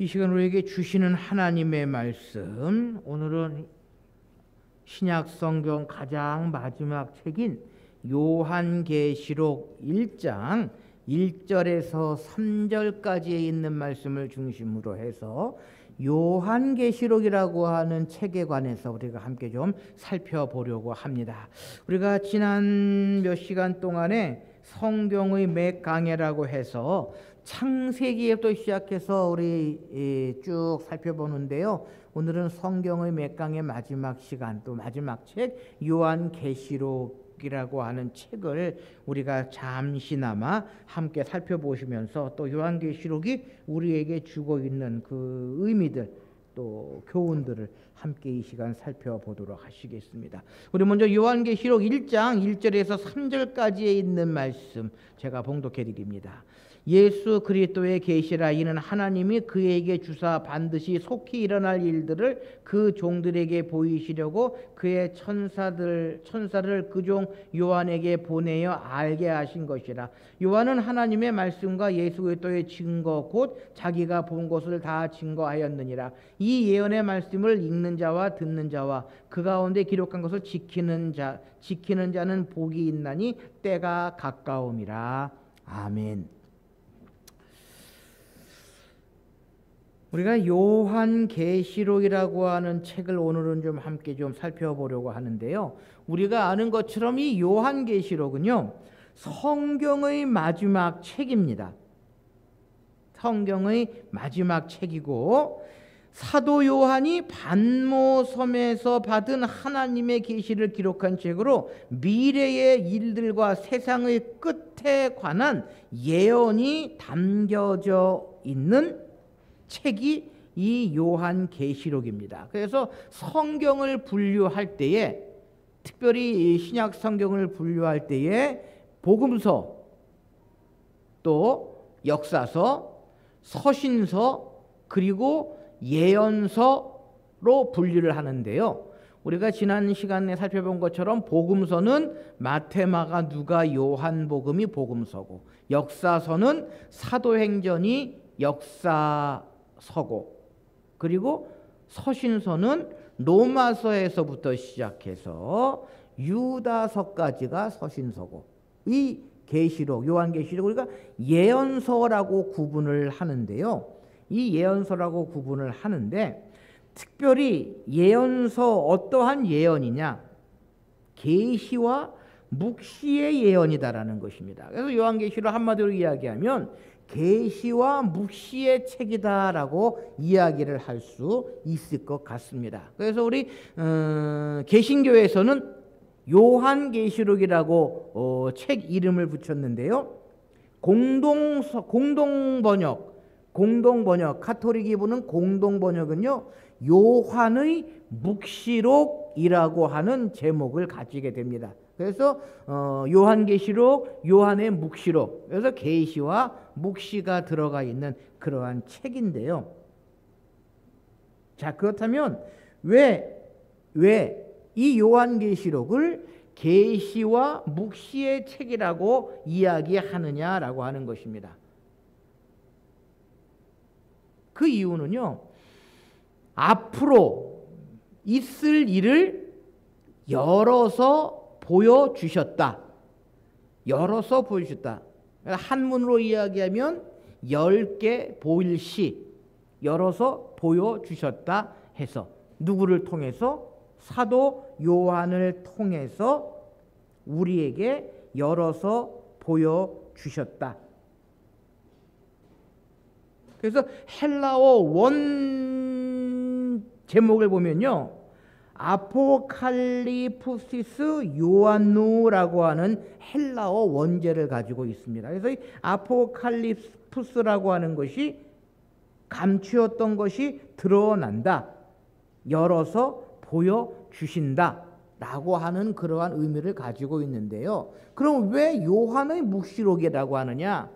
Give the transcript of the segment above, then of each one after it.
이 시간 우리에게 주시는 하나님의 말씀, 오늘은 신약 성경 가장 마지막 책인 요한계시록 1장 1절에서 3절까지에 있는 말씀을 중심으로 해서 요한계시록이라고 하는 책에 관해서 우리가 함께 좀 살펴보려고 합니다. 우리가 지난 몇 시간 동안에 성경의 몇 강해라고 해서 창세기에부터 시작해서 우리 쭉 살펴보는데요. 오늘은 성경의 몇 강의 마지막 시간, 또 마지막 책 요한계시록이라고 하는 책을 우리가 잠시나마 함께 살펴보시면서 또 요한계시록이 우리에게 주고 있는 그 의미들, 또 교훈들을 함께 이 시간 살펴보도록 하시겠습니다. 우리 먼저 요한계시록 1장 1절에서 3절까지에 있는 말씀 제가 봉독해 드립니다. 예수 그리스도의 계시라. 이는 하나님이 그에게 주사 반드시 속히 일어날 일들을 그 종들에게 보이시려고 그의 천사를 그 종 요한에게 보내어 알게 하신 것이라. 요한은 하나님의 말씀과 예수 그리스도의 증거 곧 자기가 본 것을 다 증거하였느니라. 이 예언의 말씀을 읽는 자와 듣는 자와 그 가운데 기록한 것을 지키는 자는 복이 있나니 때가 가까움이라. 아멘. 우리가 요한계시록이라고 하는 책을 오늘은 좀 함께 좀 살펴보려고 하는데요. 우리가 아는 것처럼 이 요한계시록은요, 성경의 마지막 책입니다. 성경의 마지막 책이고, 사도 요한이 반모섬에서 받은 하나님의 계시를 기록한 책으로 미래의 일들과 세상의 끝에 관한 예언이 담겨져 있는 책이 이 요한계시록입니다. 그래서 성경을 분류할 때에, 특별히 신약 성경을 분류할 때에 복음서, 또 역사서, 서신서, 그리고 예언서로 분류를 하는데요. 우리가 지난 시간에 살펴본 것처럼 복음서는 마태, 마가, 누가, 요한복음이 복음서고, 역사서는 사도행전이 역사서고, 그리고 서신서는 로마서에서부터 시작해서 유다서까지가 서신서고, 이 계시록, 요한계시록 우리가 예언서라고 구분을 하는데요. 이 예언서라고 구분을 하는데, 특별히 예언서, 어떠한 예언이냐? 계시와 묵시의 예언이다라는 것입니다. 그래서 요한계시록 한마디로 이야기하면 계시와 묵시의 책이다라고 이야기를 할 수 있을 것 같습니다. 그래서 우리 개신교에서는 요한계시록이라고 책 이름을 붙였는데요. 공동번역, 카톨릭이 부는 공동번역은요, 요한의 묵시록이라고 하는 제목을 가지게 됩니다. 그래서 요한계시록, 요한의 묵시록, 그래서 계시와 묵시가 들어가 있는 그러한 책인데요. 자, 그렇다면 왜 이 요한계시록을 계시와 묵시의 책이라고 이야기하느냐라고 하는 것입니다. 그 이유는요, 앞으로 있을 일을 열어서 보여주셨다. 열어서 보여주셨다. 한문으로 이야기하면 10개 보일시, 열어서 보여주셨다 해서, 누구를 통해서? 사도 요한을 통해서 우리에게 열어서 보여주셨다. 그래서 헬라어 원 제목을 보면요, 아포칼리푸시스 요한누라고 하는 헬라어 원제를 가지고 있습니다. 그래서 이 아포칼리푸스라고 하는 것이 감추었던 것이 드러난다, 열어서 보여주신다 라고 하는 그러한 의미를 가지고 있는데요. 그럼 왜 요한의 묵시록이라고 하느냐?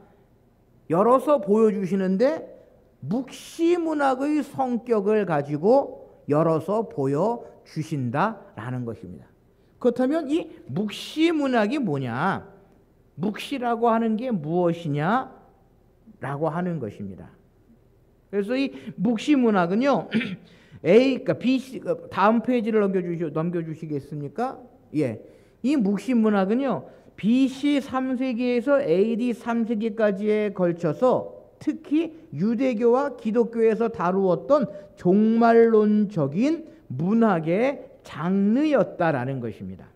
열어서 보여주시는데 묵시문학의 성격을 가지고 열어서 보여주신다라는 것입니다. 그렇다면 이 묵시문학이 뭐냐? 묵시라고 하는 게 무엇이냐? 라고 하는 것입니다. 그래서 이 묵시 문학은요, 그러니까 BC, 다음 페이지를 넘겨주시겠습니까? 예, 이 묵시 문학은요, BC 3세기에서 AD 3세기까지에 걸쳐서 특히 유대교와 기독교에서 다루었던 종말론적인 문학의 장르였다라는 것입니다.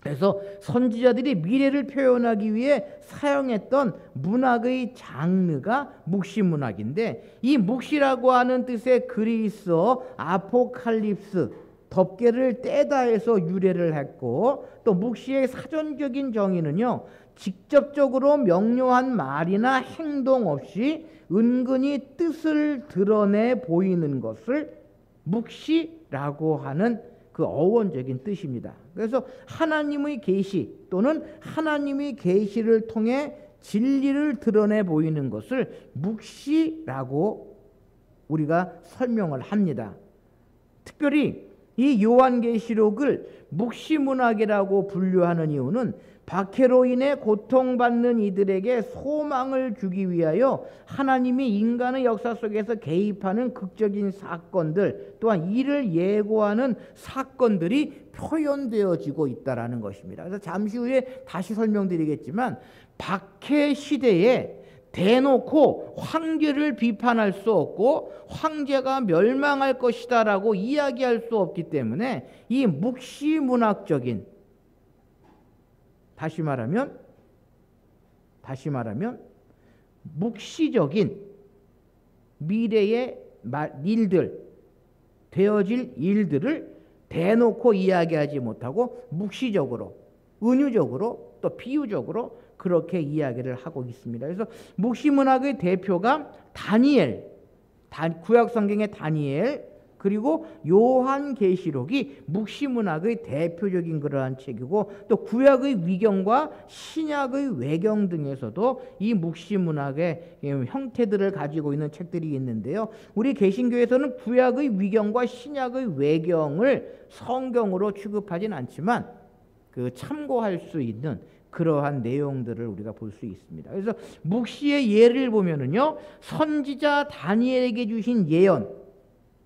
그래서 선지자들이 미래를 표현하기 위해 사용했던 문학의 장르가 묵시문학인데, 이 묵시라고 하는 뜻의 그리스어 아포칼립스, 덮개를 떼다에서 유래를 했고, 또 묵시의 사전적인 정의는요, 직접적으로 명료한 말이나 행동 없이 은근히 뜻을 드러내 보이는 것을 묵시라고 하는 그 어원적인 뜻입니다. 그래서 하나님의 계시 또는 하나님의 계시를 통해 진리를 드러내 보이는 것을 묵시라고 우리가 설명을 합니다. 특별히 이 요한계시록을 묵시문학이라고 분류하는 이유는 박해로 인해 고통받는 이들에게 소망을 주기 위하여 하나님이 인간의 역사 속에서 개입하는 극적인 사건들, 또한 이를 예고하는 사건들이 표현되어지고 있다는 것입니다. 그래서 잠시 후에 다시 설명드리겠지만, 박해 시대에 대놓고 황제를 비판할 수 없고 황제가 멸망할 것이다 라고 이야기할 수 없기 때문에 이 묵시문학적인, 다시 말하면 묵시적인 미래의 일들, 되어질 일들을 대놓고 이야기하지 못하고 묵시적으로, 은유적으로, 또 비유적으로 그렇게 이야기를 하고 있습니다. 그래서 묵시문학의 대표가 다니엘, 구약 성경의 다니엘, 그리고 요한계시록이 묵시문학의 대표적인 그러한 책이고, 또 구약의 위경과 신약의 외경 등에서도 이 묵시문학의 형태들을 가지고 있는 책들이 있는데요, 우리 개신교에서는 구약의 위경과 신약의 외경을 성경으로 취급하진 않지만 그 참고할 수 있는 그러한 내용들을 우리가 볼 수 있습니다. 그래서 묵시의 예를 보면은요, 선지자 다니엘에게 주신 예언,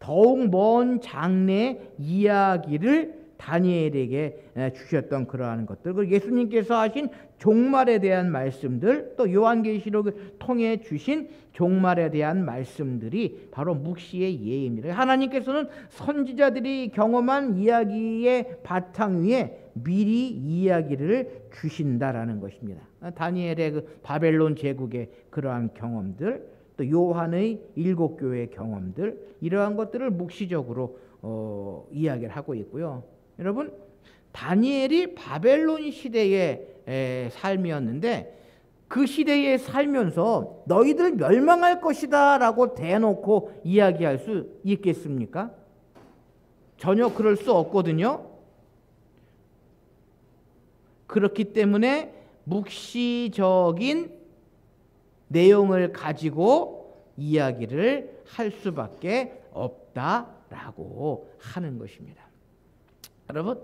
더욱 먼 장래의 이야기를 다니엘에게 주셨던 그러한 것들, 그리고 예수님께서 하신 종말에 대한 말씀들, 또 요한계시록을 통해 주신 종말에 대한 말씀들이 바로 묵시의 예입니다. 하나님께서는 선지자들이 경험한 이야기의 바탕 위에 미리 이야기를 주신다라는 것입니다. 다니엘의 그 바벨론 제국의 그러한 경험들, 또 요한의 7교회의 경험들, 이러한 것들을 묵시적으로 이야기를 하고 있고요. 여러분, 다니엘이 바벨론 시대의 삶이었는데 그 시대에 살면서 너희들 멸망할 것이다 라고 대놓고 이야기할 수 있겠습니까? 전혀 그럴 수 없거든요. 그렇기 때문에 묵시적인 내용을 가지고 이야기를 할 수밖에 없다라고 하는 것입니다. 여러분,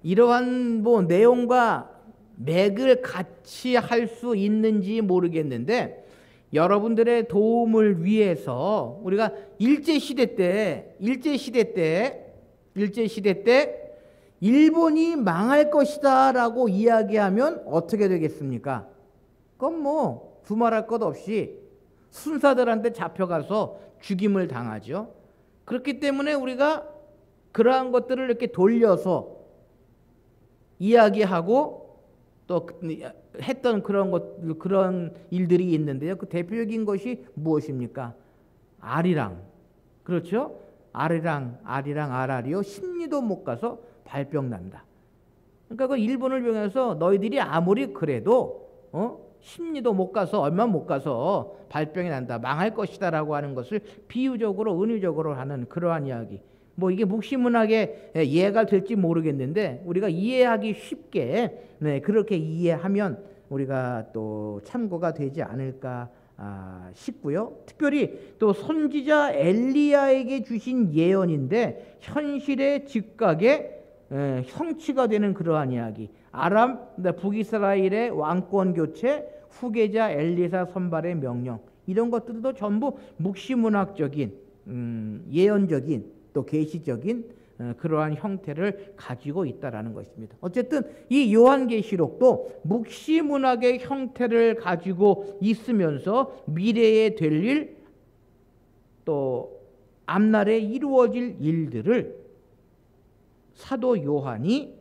이러한 내용과 맥을 같이 할 수 있는지 모르겠는데, 여러분들의 도움을 위해서 우리가 일제시대 때 일본이 망할 것이다 라고 이야기하면 어떻게 되겠습니까? 그건 두말할 것 없이 순사들한테 잡혀가서 죽임을 당하죠. 그렇기 때문에 우리가 그러한 것들을 이렇게 돌려서 이야기하고 또 했던 그런 일들이 있는데요. 그 대표적인 것이 무엇입니까? 아리랑. 그렇죠? 아라리요. 심리도 못 가서 발병 난다. 그러니까 그 일본을 병해서 너희들이 아무리 그래도 심리도 못 가서, 얼마 못 가서 발병이 난다, 망할 것이다라고 하는 것을 비유적으로, 은유적으로 하는 그러한 이야기. 이게 묵시문학의 예가 될지 모르겠는데 우리가 이해하기 쉽게 그렇게 이해하면 우리가 또 참고가 되지 않을까 싶고요. 특별히 또 선지자 엘리야에게 주신 예언인데 현실의 즉각에 성취가 되는 그러한 이야기. 아람, 북이스라엘의 왕권 교체, 후계자 엘리사 선발의 명령, 이런 것들도 전부 묵시문학적인 예언적인 또 계시적인 그러한 형태를 가지고 있다라는 것입니다. 어쨌든 이 요한계시록도 묵시문학의 형태를 가지고 있으면서 미래에 될 일, 또 앞날에 이루어질 일들을 사도 요한이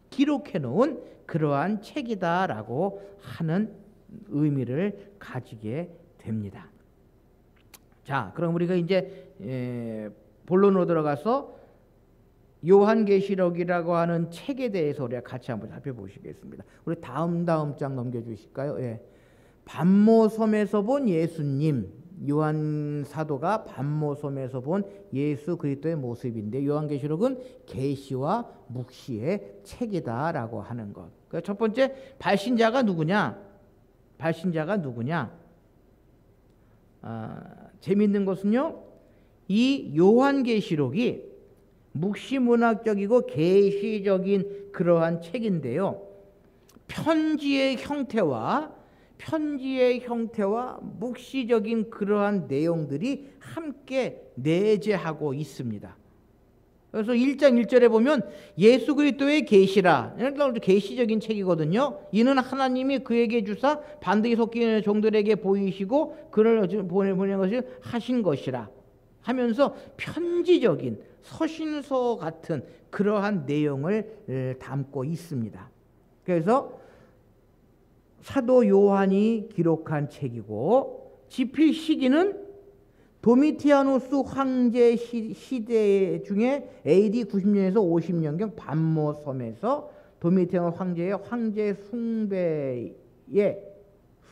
기록해 놓은 그러한 책이다라고 하는 의미를 가지게 됩니다. 자, 그럼 우리가 이제 본론으로 들어가서 요한계시록이라고 하는 책에 대해서 우리가 같이 한번 살펴보시겠습니다. 우리 다음 장 넘겨주실까요? 예. 반모섬에서 본 예수님, 요한 사도가 반모섬에서 본 예수 그리스도의 모습인데, 요한계시록은 계시와 묵시의 책이다라고 하는 것. 그러니까 첫 번째, 발신자가 누구냐? 재미있는 것은요, 이 요한계시록이 묵시문학적이고 계시적인 그러한 책인데요, 편지의 형태와 묵시적인 그러한 내용들이 함께 내재하고 있습니다. 그래서 1장 1절에 보면 예수 그리스도의 계시라, 계시적인 책이거든요. 이는 하나님이 그에게 주사 반드시 속기는 종들에게 보이시고 그를 보내는 것을 하신 것이라 하면서 편지적인 서신서 같은 그러한 내용을 담고 있습니다. 그래서 사도 요한이 기록한 책이고, 집필 시기는 도미티아누스 황제 시대 중에 AD 90년에서 50년경 반모섬에서 도미티아누스 황제의 황제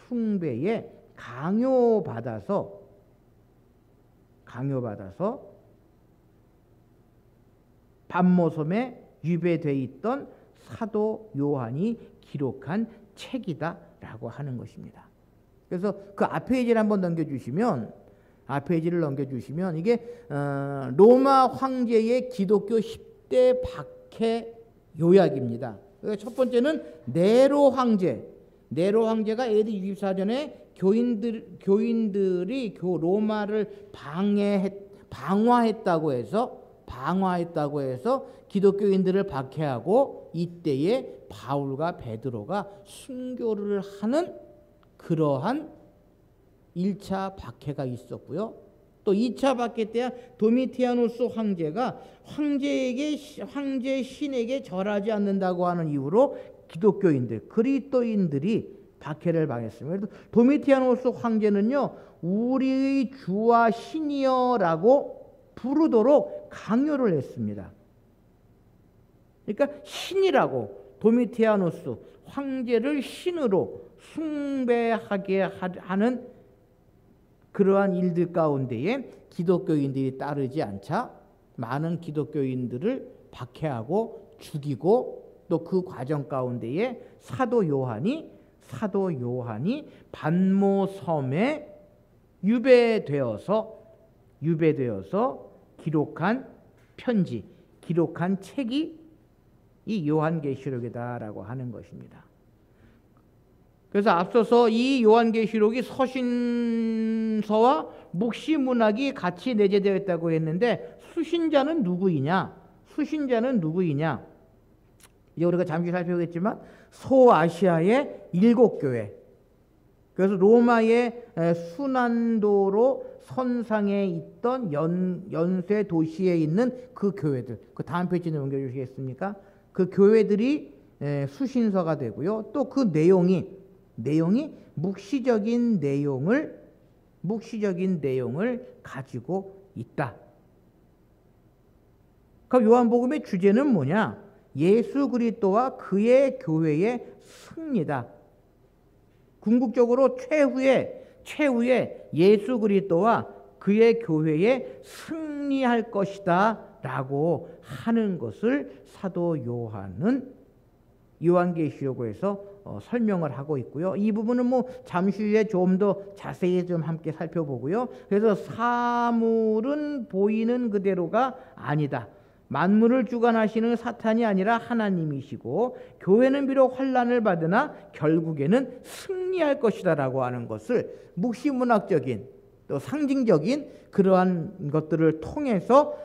숭배에 강요받아서 반모섬에 유배되어 있던 사도 요한이 기록한 책이다라고 하는 것입니다. 그래서 그 앞 페이지를 한번 넘겨주시면 이게 로마 황제의 기독교 10대 박해 요약입니다. 첫 번째는 네로 황제가 AD 64년에 교인들이 로마를 방화했다고 해서 기독교인들을 박해하고, 이때에 바울과 베드로가 순교를 하는 그러한 1차 박해가 있었고요. 또 2차 박해 때 도미티아누스 황제가 황제 신에게 절하지 않는다고 하는 이유로 그리스도인들이 박해를 당했습니다. 도미티아누스 황제는요, 우리의 주와 신이여라고 부르도록 강요를 했습니다. 그러니까 신이라고, 도미티아누스 황제를 신으로 숭배하게 하는 그러한 일들 가운데에 기독교인들이 따르지 않자 많은 기독교인들을 박해하고 죽이고, 또 그 과정 가운데에 사도 요한이 반모섬에 유배되어서 기록한 책이 이 요한계시록이다라고 하는 것입니다. 그래서 앞서서 이 요한계시록이 서신서와 묵시문학이 같이 내재되어 있다고 했는데, 수신자는 누구이냐? 이제 우리가 잠시 살펴보겠지만 소아시아의 7교회, 그래서 로마의 순환도로 선상에 있던 연쇄 도시에 있는 그 교회들, 그 다음 페이지 넘겨주시겠습니까? 그 교회들이 수신서가 되고요. 또 그 내용이 묵시적인 내용을 가지고 있다. 그럼 요한복음의 주제는 뭐냐? 예수 그리스도와 그의 교회의 승리다. 궁극적으로 최후의 예수 그리스도와 그의 교회에 승리할 것이다 라고 하는 것을 사도 요한은 요한계시록에서 설명을 하고 있고요. 이 부분은 잠시 후에 좀 더 자세히 좀 함께 살펴보고요. 그래서 사물은 보이는 그대로가 아니다. 만물을 주관하시는 사탄이 아니라 하나님이시고 교회는 비록 환난을 받으나 결국에는 승리할 것이다라고 하는 것을 묵시문학적인 또 상징적인 그러한 것들을 통해서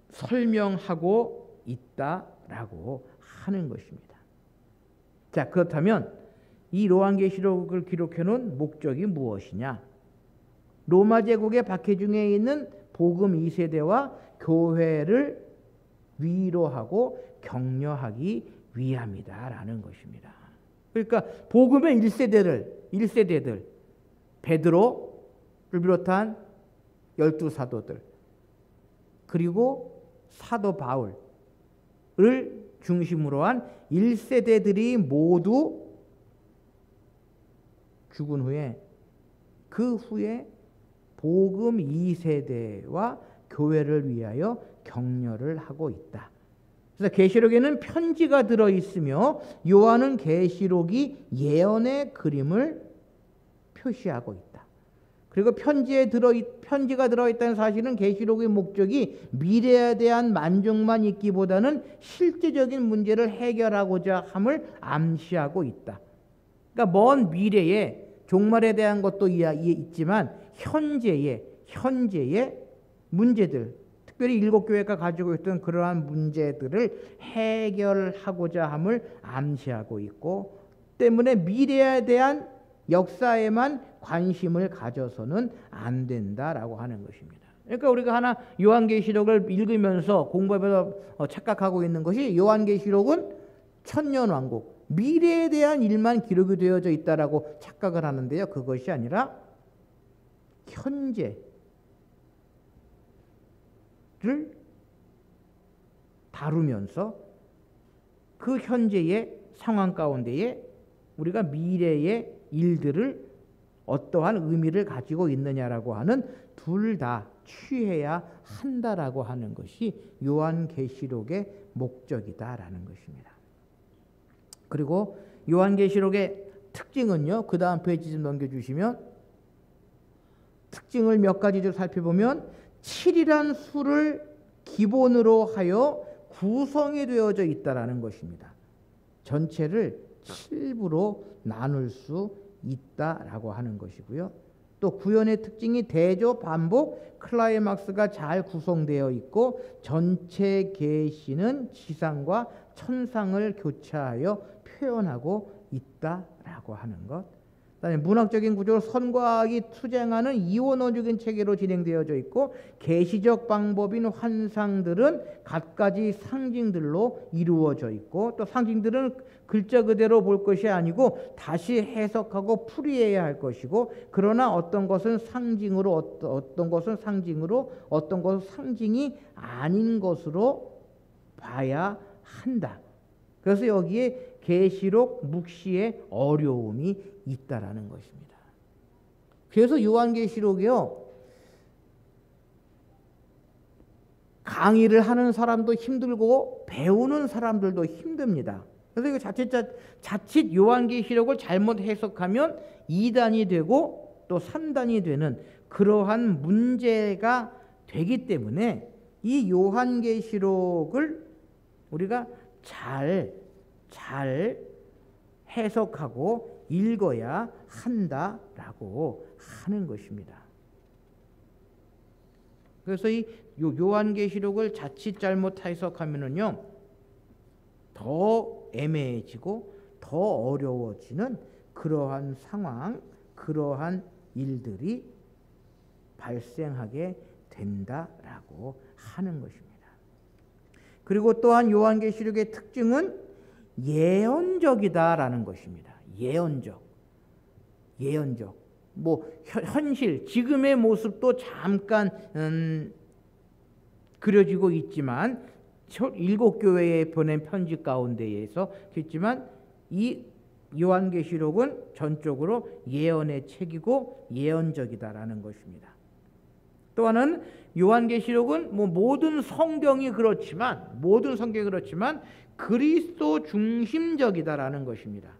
설명하고 있다라고 하는 것입니다. 자, 그렇다면 이 요한계시록을 기록해 놓은 목적이 무엇이냐? 로마 제국의 박해중에 있는 복음 2세대와 교회를 위로하고 격려하기 위함이다라는 것입니다. 그러니까 복음의 1세대들 베드로를 비롯한 12사도들 그리고 사도 바울을 중심으로 한 1세대들이 모두 죽은 후에 그 후에 복음 2세대와 교회를 위하여 격려를 하고 있다. 그래서 계시록에는 편지가 들어 있으며 요한은 계시록이 예언의 그림을 표시하고 있다. 그리고 편지가 들어 있다는 사실은 계시록의 목적이 미래에 대한 만족만 있기보다는 실제적인 문제를 해결하고자 함을 암시하고 있다. 그러니까 먼 미래에 종말에 대한 것도 있지만 현재의 문제들, 특별히 일곱 교회가 가지고 있던 그러한 문제들을 해결하고자 함을 암시하고 있고, 때문에 미래에 대한 역사에만 관심을 가져서는 안 된다라고 하는 것입니다. 그러니까 우리가 하나 요한계시록을 읽으면서 공부하면서 착각하고 있는 것이 요한계시록은 천년왕국, 미래에 대한 일만 기록이 되어져 있다라고 착각을 하는데요. 그것이 아니라 현재를 다루면서 그 현재의 상황 가운데에 우리가 미래의 일들을 어떠한 의미를 가지고 있느냐라고 하는 둘 다 취해야 한다라고 하는 것이 요한계시록의 목적이다라는 것입니다. 그리고 요한계시록의 특징은요, 그 다음 페이지 좀 넘겨주시면 특징을 몇 가지 좀 살펴보면 7이란 수를 기본으로 하여 구성이 되어져 있다라는 것입니다. 전체를 7부로 나눌 수 있다라고 하는 것이고요. 또 구현의 특징이 대조, 반복, 클라이막스가 잘 구성되어 있고 전체 계시는 지상과 천상을 교차하여 표현하고 있다라고 하는 것. 그다음에 문학적인 구조로 선과학이 투쟁하는 이원어적인 체계로 진행되어져 있고 계시적 방법인 환상들은 갖가지 상징들로 이루어져 있고, 또 상징들은 글자 그대로 볼 것이 아니고 다시 해석하고 풀이해야 할 것이고, 그러나 어떤 것은 상징으로, 어떤 것은 상징으로, 어떤 것은 상징이 아닌 것으로 봐야 한다. 그래서 여기에 계시록 묵시의 어려움이 있다라는 것입니다. 그래서 요한계시록이요, 강의를 하는 사람도 힘들고 배우는 사람들도 힘듭니다. 그래서 이거 자칫 요한계시록을 잘못 해석하면 2단이 되고 또 3단이 되는 그러한 문제가 되기 때문에 이 요한계시록을 우리가 잘 해석하고 읽어야 한다라고 하는 것입니다. 그래서 이 요한계시록을 자칫 잘못 해석하면은요, 더 애매해지고 더 어려워지는 그러한 상황, 그러한 일들이 발생하게 된다라고 하는 것입니다. 그리고 또한 요한계시록의 특징은 예언적이다라는 것입니다. 예언적. 뭐 현실, 지금의 모습도 잠깐 그려지고 있지만 일곱 교회에 보낸 편지 가운데에서 있지만 이 요한계시록은 전적으로 예언의 책이고 예언적이다라는 것입니다. 또 하나는 요한계시록은 모든 성경이 그렇지만 그리스도 중심적이다라는 것입니다.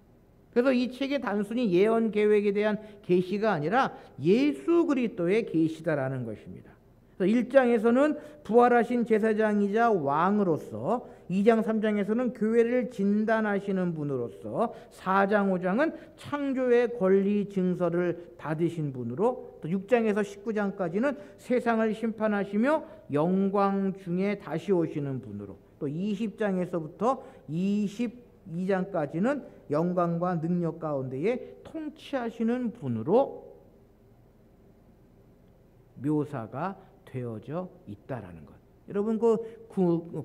그래서 이 책이 단순히 예언 계획에 대한 계시가 아니라 예수 그리스도의 계시다라는 것입니다. 그래서 1장에서는 부활하신 제사장이자 왕으로서, 2장 3장에서는 교회를 진단하시는 분으로서, 4장 5장은 창조의 권리 증서를 받으신 분으로, 또 6장에서 19장까지는 세상을 심판하시며 영광 중에 다시 오시는 분으로, 또 20장에서부터 22장까지는 영광과 능력 가운데에 통치하시는 분으로 묘사가 되어져 있다라는 것. 여러분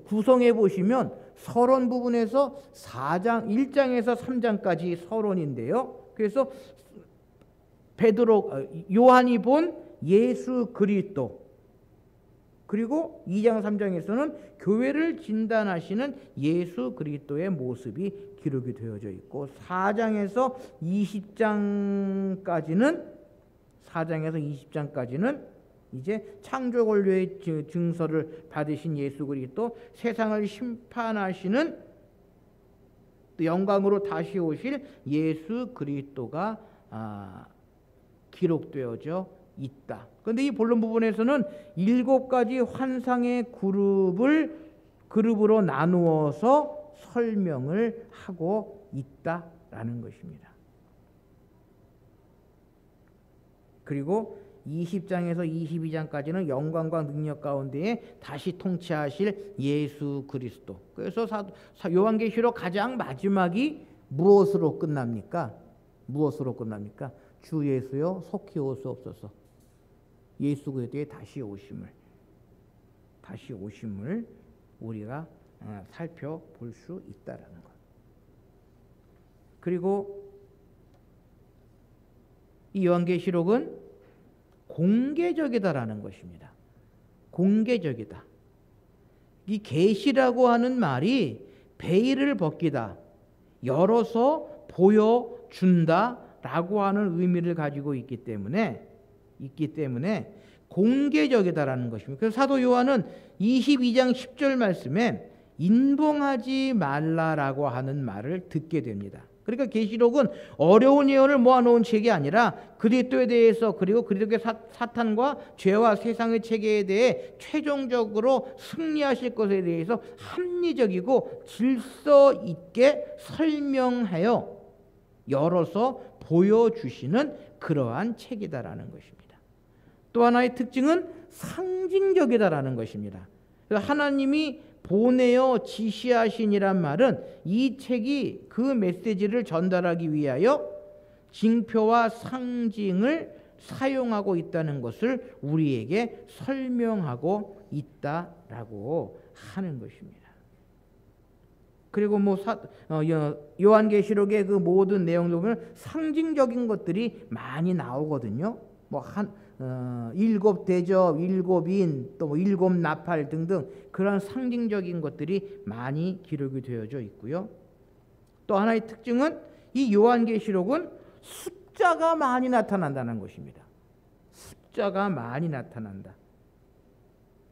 구성해 보시면 서론 부분에서 1장에서 3장까지 서론인데요. 그래서 요한이 본 예수 그리스도, 그리고 2장 3장에서는 교회를 진단하시는 예수 그리스도의 모습이 기록이 되어져 있고, 4장에서 20장까지는 이제 창조 권리의 증서를 받으신 예수 그리스도, 세상을 심판하시는 또 영광으로 다시 오실 예수 그리스도가 기록되어져 있다. 그런데 이 본론 부분에서는 7가지 환상의 그룹으로 나누어서 설명을 하고 있다라는 것입니다. 그리고 20장에서 22장까지는 영광과 능력 가운데에 다시 통치하실 예수 그리스도. 그래서 요한계시록 가장 마지막이 무엇으로 끝납니까? 주 예수여 속히 오소서. 예수 그리스도의 다시 오심을 우리가 살펴볼 수 있다라는 것. 그리고 이 요한계시록은 공개적이다라는 것입니다. 공개적이다. 이 계시라고 하는 말이 베일을 벗기다, 열어서 보여준다라고 하는 의미를 가지고 있기 때문에 공개적이다라는 것입니다. 그래서 사도 요한은 22장 10절 말씀에 인봉하지 말라라고 하는 말을 듣게 됩니다. 그러니까 계시록은 어려운 예언을 모아놓은 책이 아니라 그리스도에 대해서, 그리고 그리스도의 사탄과 죄와 세상의 체계에 대해 최종적으로 승리하실 것에 대해서 합리적이고 질서 있게 설명하여 열어서 보여주시는 그러한 책이다라는 것입니다. 또 하나의 특징은 상징적이다라는 것입니다. 하나님이 보내어 지시하시니란 말은 이 책이 그 메시지를 전달하기 위하여 징표와 상징을 사용하고 있다는 것을 우리에게 설명하고 있다라고 하는 것입니다. 그리고 요한계시록의 그 모든 내용을 보면 상징적인 것들이 많이 나오거든요. 7 대접, 7인, 또 7 나팔 등등 그런 상징적인 것들이 많이 기록이 되어져 있고요. 또 하나의 특징은 이 요한계시록은 숫자가 많이 나타난다는 것입니다. 숫자가 많이 나타난다.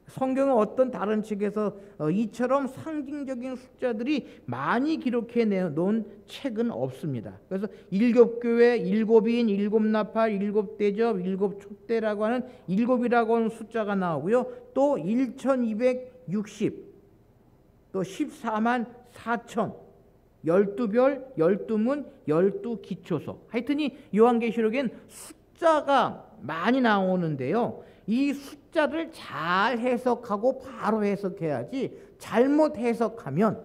성경은 어떤 다른 책에서 이처럼 상징적인 숫자들이 많이 기록해 놓은 책은 없습니다. 그래서 7교회, 7인, 7 나팔, 7 대접, 7 촛대라고 하는 7이라고 하는 숫자가 나오고요. 또 1260, 또 14만 4천, 12별, 12문, 12기초소. 하여튼 이 요한계시록엔 숫자가 많이 나오는데요. 이 숫자를 잘 해석하고 바로 해석해야지, 잘못 해석하면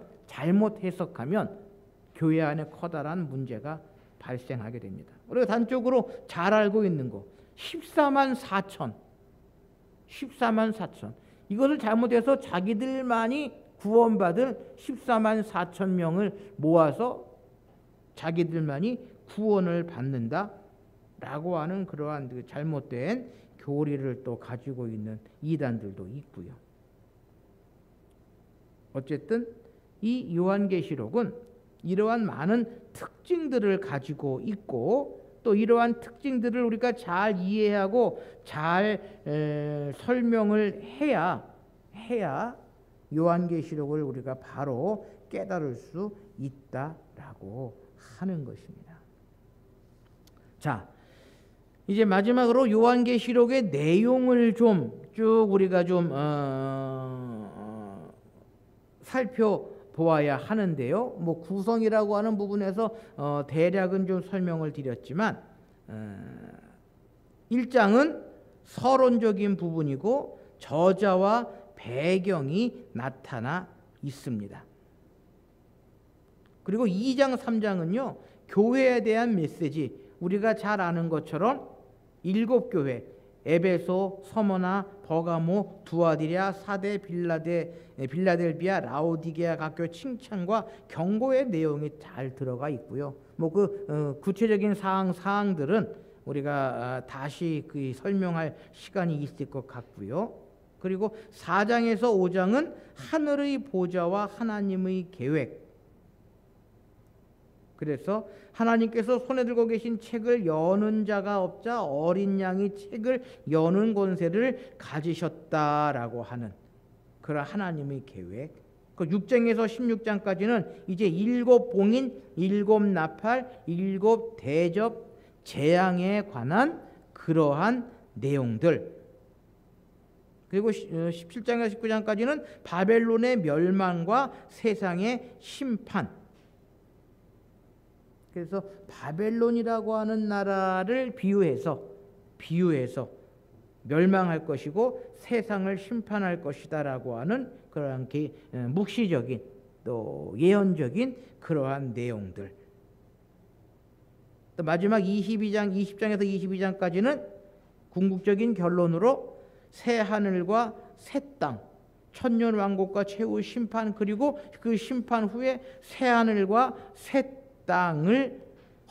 교회 안에 커다란 문제가 발생하게 됩니다. 우리가 단적으로 잘 알고 있는 거 14만 4천 이것을 잘못해서 자기들만이 구원받을 14만 4천 명을 모아서 자기들만이 구원을 받는다라고 하는 그러한 잘못된 교리를 또 가지고 있는 이단들도 있고요. 어쨌든 이 요한계시록은 이러한 많은 특징들을 가지고 있고, 또 이러한 특징들을 우리가 잘 이해하고 잘 설명을 해야 요한계시록을 우리가 바로 깨달을 수 있다라고 하는 것입니다. 자, 이제 마지막으로 요한계시록의 내용을 좀 쭉 우리가 좀 살펴보아야 하는데요. 뭐 구성이라고 하는 부분에서 대략은 좀 설명을 드렸지만 1장은 서론적인 부분이고 저자와 배경이 나타나 있습니다. 그리고 2장, 3장은요. 교회에 대한 메시지, 우리가 잘 아는 것처럼 7교회, 에베소, 서머나, 버가모, 두아디랴, 사데, 빌라델비아, 라오디게아 각교 칭찬과 경고의 내용이 잘 들어가 있고요. 뭐 그 구체적인 사항들은 우리가 다시 그 설명할 시간이 있을 것 같고요. 그리고 4장에서 5장은 하늘의 보좌와 하나님의 계획. 그래서 하나님께서 손에 들고 계신 책을 여는 자가 없자 어린 양이 책을 여는 권세를 가지셨다라고 하는 그런 하나님의 계획. 그 6장에서 16장까지는 이제 7 봉인, 7 나팔, 7 대접, 재앙에 관한 그러한 내용들. 그리고 17장에서 19장까지는 바벨론의 멸망과 세상의 심판. 그래서 바벨론이라고 하는 나라를 비유해서 멸망할 것이고 세상을 심판할 것이다라고 하는 그러한 묵시적인 또 예언적인 그러한 내용들. 또 마지막 20장에서 22장까지는 궁극적인 결론으로 새 하늘과 새 땅, 천년 왕국과 최후 심판, 그리고 그 심판 후에 새 하늘과 새 땅을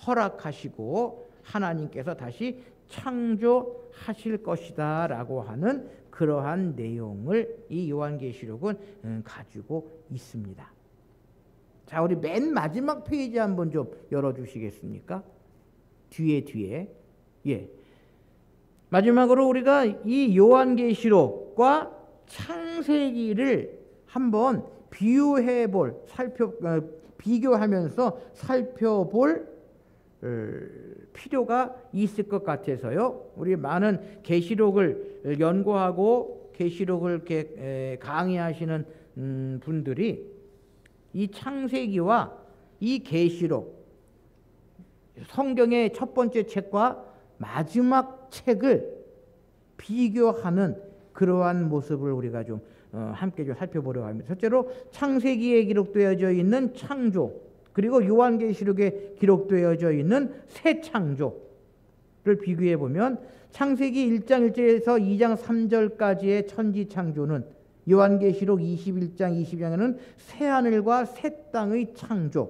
허락하시고 하나님께서 다시 창조하실 것이다 라고 하는 그러한 내용을 이 요한계시록은 가지고 있습니다. 자, 우리 맨 마지막 페이지 한번 좀 열어주시겠습니까? 뒤에 예. 마지막으로 우리가 이 요한계시록과 창세기를 한번 비교하면서 살펴볼 필요가 있을 것 같아서요. 우리 많은 계시록을 연구하고 계시록을 이렇게 강의하시는 분들이 이 창세기와 이 계시록, 성경의 첫 번째 책과 마지막 책을 비교하는 그러한 모습을 우리가 좀 함께 좀 살펴보려고 합니다. 첫째로 창세기에 기록되어져 있는 창조, 그리고 요한계시록에 기록되어져 있는 새 창조를 비교해 보면 창세기 1장 1절에서 2장 3절까지의 천지 창조는 요한계시록 21장 22장에는 새 하늘과 새 땅의 창조와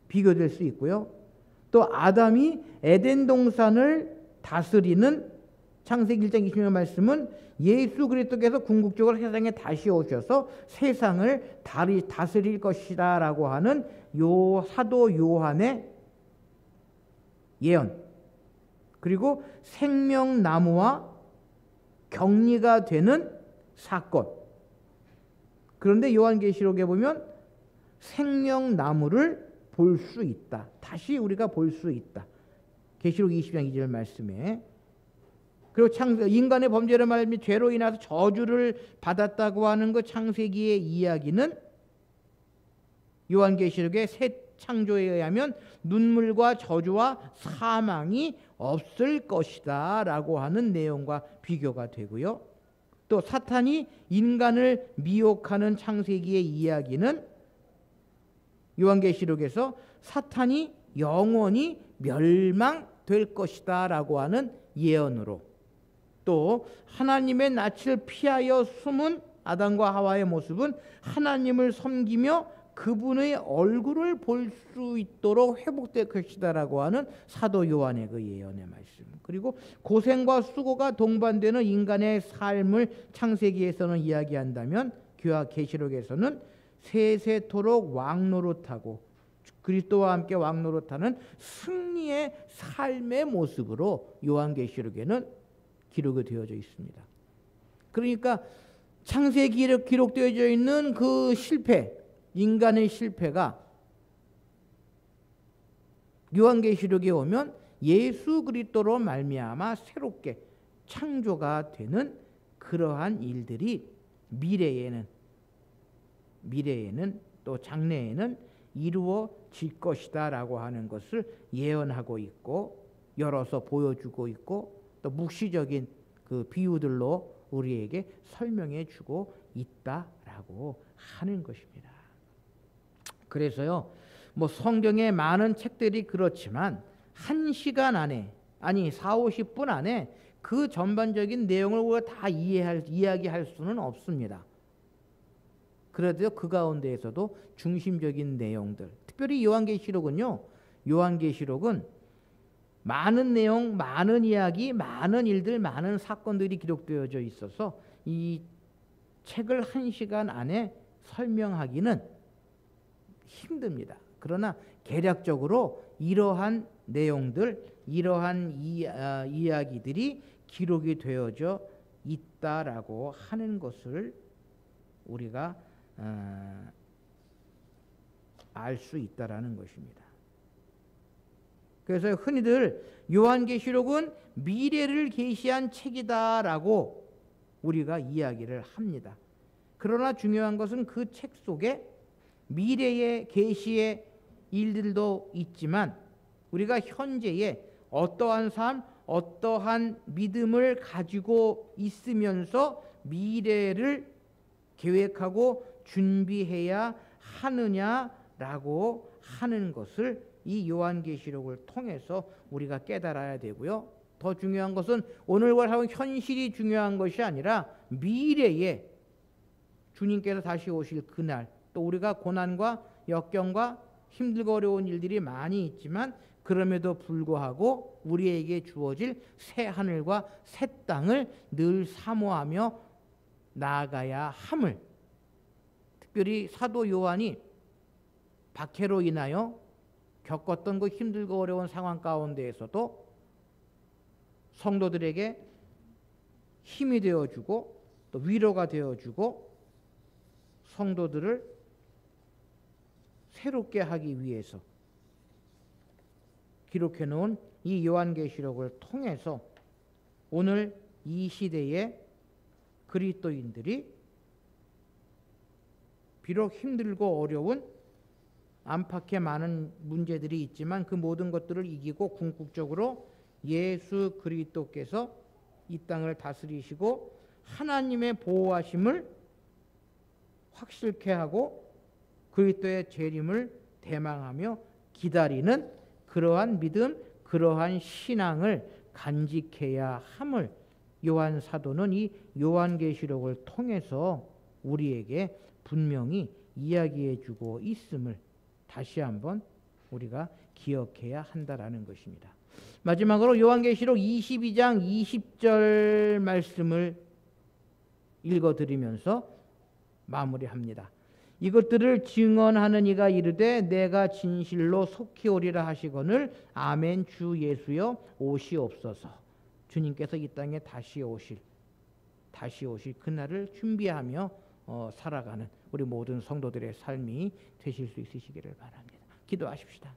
비교될 수 있고요. 또 아담이 에덴 동산을 다스리는 창세기 1장 20절 말씀은 예수 그리스도께서 궁극적으로 세상에 다시 오셔서 세상을 다스릴 것이다 라고 하는 사도 요한의 예언, 그리고 생명나무와 격리가 되는 사건. 그런데 요한계시록에 보면 생명나무를 볼 수 있다. 다시 우리가 볼 수 있다. 계시록 20장 2절 말씀에. 그리고 인간의 범죄로 말미 죄로 인해서 저주를 받았다고 하는 그 창세기의 이야기는 요한계시록의 새 창조에 의하면 눈물과 저주와 사망이 없을 것이다 라고 하는 내용과 비교가 되고요. 또 사탄이 인간을 미혹하는 창세기의 이야기는 요한계시록에서 사탄이 영원히 멸망될 것이다 라고 하는 예언으로, 또 하나님의 낯을 피하여 숨은 아담과 하와의 모습은 하나님을 섬기며 그분의 얼굴을 볼 수 있도록 회복될 것이다 라고 하는 사도 요한의 그 예언의 말씀, 그리고 고생과 수고가 동반되는 인간의 삶을 창세기에서는 이야기한다면 계시록에서는 세세토록 왕노릇하고 그리스도와 함께 왕노릇하는 승리의 삶의 모습으로 요한계시록에는 기록이 되어져 있습니다. 그러니까 창세기에 기록되어져 있는 그 실패, 인간의 실패가 요한계시록에 오면 예수 그리스도로 말미암아 새롭게 창조가 되는 그러한 일들이 미래에는 또 장래에는 이루어질 것이다라고 하는 것을 예언하고 있고 열어서 보여주고 있고 또 묵시적인 그 비유들로 우리에게 설명해 주고 있다라고 하는 것입니다. 그래서요, 뭐 성경의 많은 책들이 그렇지만 1시간 안에 아니 40-50분 안에 그 전반적인 내용을 우리가 다 이야기할 수는 없습니다. 그래도 그 가운데에서도 중심적인 내용들, 특별히 요한계시록은 많은 내용, 많은 이야기, 많은 일들, 많은 사건들이 기록되어져 있어서 이 책을 1시간 안에 설명하기는 힘듭니다. 그러나 개략적으로 이러한 내용들, 이러한 이야기들이 기록이 되어져 있다라고 하는 것을 우리가 알 수 있다라는 것입니다. 그래서 흔히들 요한계시록은 미래를 계시한 책이다라고 우리가 이야기를 합니다. 그러나 중요한 것은 그 책 속에 미래의 계시의 일들도 있지만 우리가 현재의 어떠한 삶, 어떠한 믿음을 가지고 있으면서 미래를 계획하고 준비해야 하느냐라고 하는 것을 이 요한계시록을 통해서 우리가 깨달아야 되고요. 더 중요한 것은 오늘과 하루 현실이 중요한 것이 아니라 미래에 주님께서 다시 오실 그날, 또 우리가 고난과 역경과 힘들고 어려운 일들이 많이 있지만 그럼에도 불구하고 우리에게 주어질 새 하늘과 새 땅을 늘 사모하며 나아가야 함을, 특별히 사도 요한이 박해로 인하여 겪었던 그 힘들고 어려운 상황 가운데에서도 성도들에게 힘이 되어주고 또 위로가 되어주고 성도들을 새롭게 하기 위해서 기록해 놓은 이 요한계시록을 통해서 오늘 이 시대의 그리스도인들이 비록 힘들고 어려운 안팎에 많은 문제들이 있지만 그 모든 것들을 이기고 궁극적으로 예수 그리스도께서 이 땅을 다스리시고 하나님의 보호하심을 확실케 하고 그리스도의 재림을 대망하며 기다리는 그러한 믿음, 그러한 신앙을 간직해야 함을 요한 사도는 이 요한계시록을 통해서 우리에게 분명히 이야기해 주고 있음을 다시 한번 우리가 기억해야 한다라는 것입니다. 마지막으로 요한계시록 22장 20절 말씀을 읽어드리면서 마무리합니다. 이것들을 증언하는 이가 이르되 내가 진실로 속히 오리라 하시거늘 아멘. 주 예수여 오시옵소서. 주님께서 이 땅에 다시 오실 그날을 준비하며 살아가는 우리 모든 성도들의 삶이 되실 수 있으시기를 바랍니다. 기도하십시다.